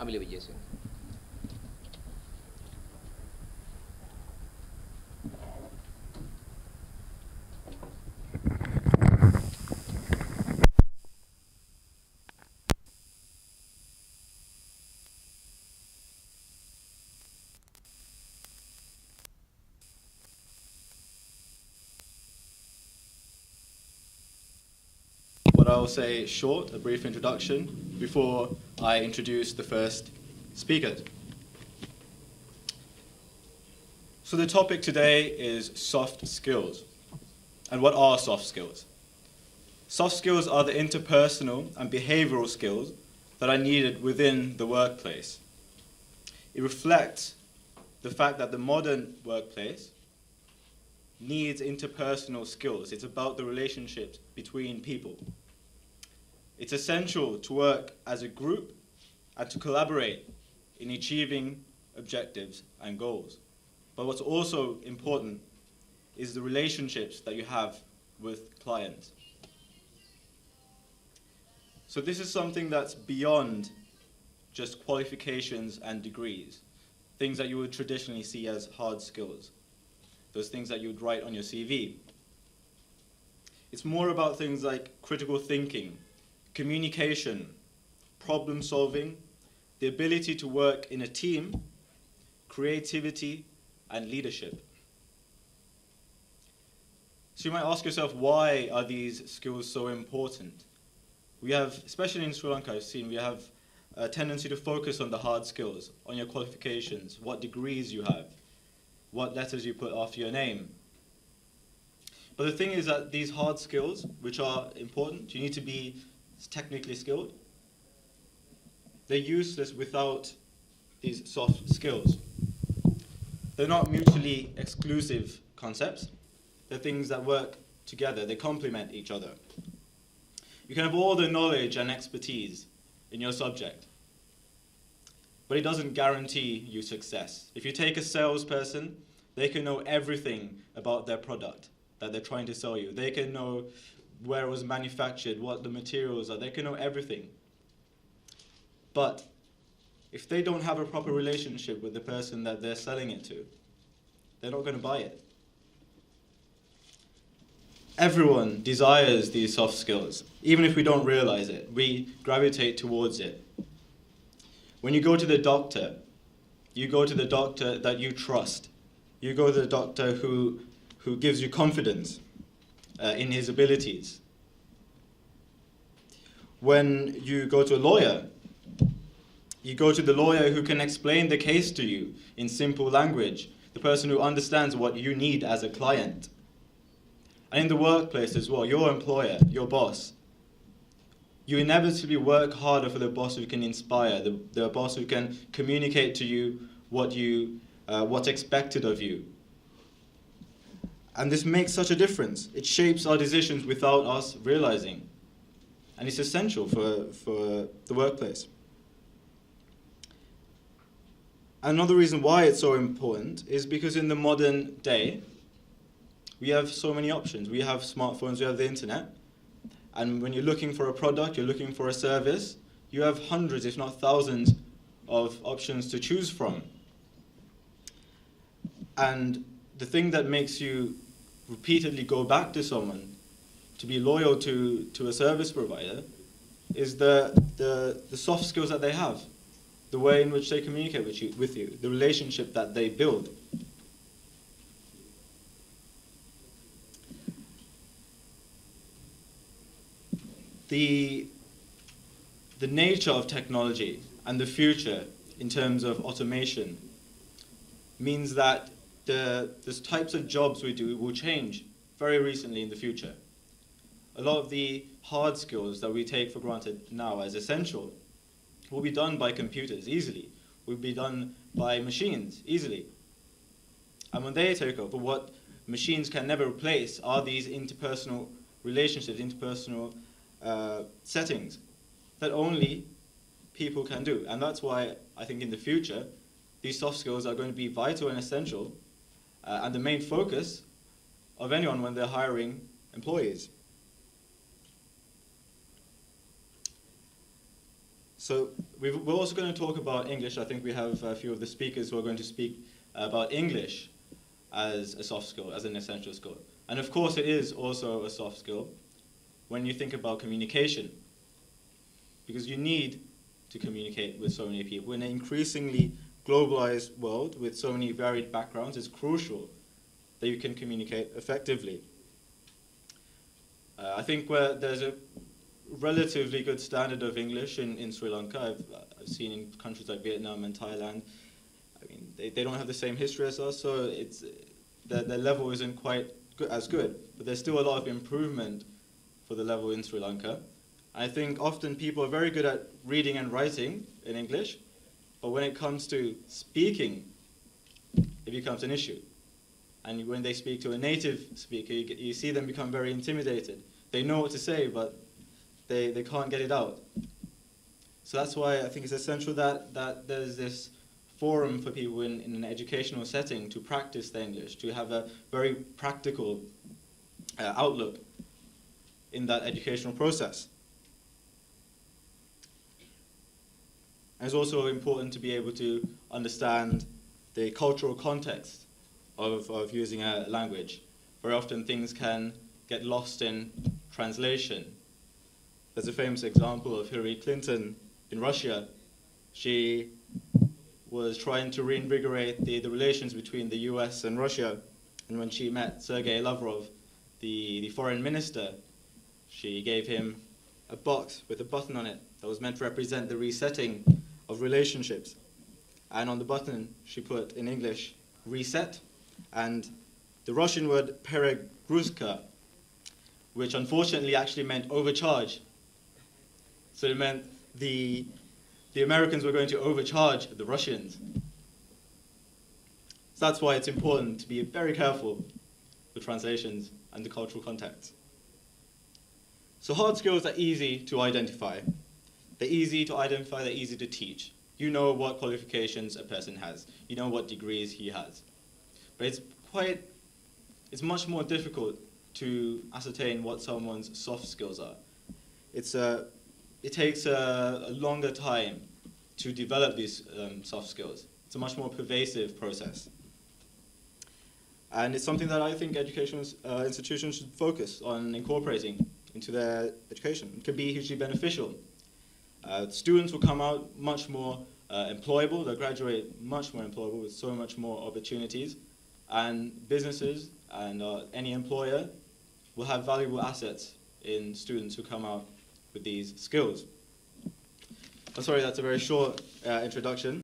Amila Wijesinghe. But I'll say short, a brief introduction before I introduce the first speaker. So the topic today is soft skills. And what are soft skills? Soft skills are the interpersonal and behavioral skills that are needed within the workplace. It reflects the fact that the modern workplace needs interpersonal skills. It's about the relationships between people. It's essential to work as a group and to collaborate in achieving objectives and goals. But what's also important is the relationships that you have with clients. So this is something that's beyond just qualifications and degrees, things that you would traditionally see as hard skills, those things that you would write on your CV. It's more about things like critical thinking, communication, problem solving, the ability to work in a team, creativity, and leadership. So you might ask yourself, why are these skills so important? We have, especially in Sri Lanka, I've seen we have a tendency to focus on the hard skills, on your qualifications, what degrees you have, what letters you put after your name. But the thing is that these hard skills, which are important, you need to be technically skilled, they're useless without these soft skills. They're not mutually exclusive concepts. They're things that work together. They complement each other. You can have all the knowledge and expertise in your subject, but it doesn't guarantee you success. If you take a salesperson, they can know everything about their product that they're trying to sell you. They can know where it was manufactured, what the materials are. They can know everything. But if they don't have a proper relationship with the person that they're selling it to, they're not going to buy it. Everyone desires these soft skills. Even if we don't realize it, we gravitate towards it. When you go to the doctor, you go to the doctor that you trust. You go to the doctor who gives you confidence in his abilities. When you go to a lawyer, you go to the lawyer who can explain the case to you in simple language, the person who understands what you need as a client. And in the workplace as well, your employer, your boss, you inevitably work harder for the boss who can inspire, the boss who can communicate to you what's expected of you. And this makes such a difference. It shapes our decisions without us realizing. And it's essential for the workplace. Another reason why it's so important is because in the modern day, we have so many options. We have smartphones, we have the internet. And when you're looking for a product, you're looking for a service, you have hundreds, if not thousands, of options to choose from. And the thing that makes you repeatedly go back to someone, to be loyal to a service provider, is the soft skills that they have, the way in which they communicate with you, the relationship that they build. The nature of technology and the future in terms of automation means that the types of jobs we do will change very recently in the future. A lot of the hard skills that we take for granted now as essential will be done by computers easily, will be done by machines easily. And when they take over, what machines can never replace are these interpersonal relationships, interpersonal settings that only people can do. And that's why I think in the future, these soft skills are going to be vital and essential and the main focus of anyone when they're hiring employees. So we're also going to talk about English. I think we have a few of the speakers who are going to speak about English as a soft skill, as an essential skill. And of course it is also a soft skill when you think about communication, because you need to communicate with so many people. In an increasingly globalized world with so many varied backgrounds, it's crucial that you can communicate effectively. I think where there's a relatively good standard of English in Sri Lanka. I've seen in countries like Vietnam and Thailand. I mean, they don't have the same history as us, so their level isn't quite as good. But there's still a lot of improvement for the level in Sri Lanka. I think often people are very good at reading and writing in English, but when it comes to speaking, it becomes an issue. And when they speak to a native speaker, you see them become very intimidated. They know what to say, but they can't get it out. So that's why I think it's essential that there's this forum for people in an educational setting to practice their English, to have a very practical outlook in that educational process. And it's also important to be able to understand the cultural context of using a language. Very often things can get lost in translation. There's a famous example of Hillary Clinton in Russia. She was trying to reinvigorate the relations between the US and Russia. And when she met Sergei Lavrov, the foreign minister, she gave him a box with a button on it that was meant to represent the resetting of relationships. And on the button, she put in English, reset, and the Russian word peregruska, which unfortunately actually meant overcharge. So it meant the Americans were going to overcharge the Russians. So that's why it's important to be very careful with translations and the cultural context. So hard skills are easy to identify. They're easy to identify, they're easy to teach. You know what qualifications a person has. You know what degrees he has. But it's much more difficult to ascertain what someone's soft skills are. It takes a longer time to develop these soft skills. It's a much more pervasive process. And it's something that I think educational institutions should focus on incorporating into their education. It can be hugely beneficial. Students will come out much more employable, they'll graduate much more employable with so much more opportunities. And businesses and any employer will have valuable assets in students who come out with these skills. I'm sorry, that's a very short introduction.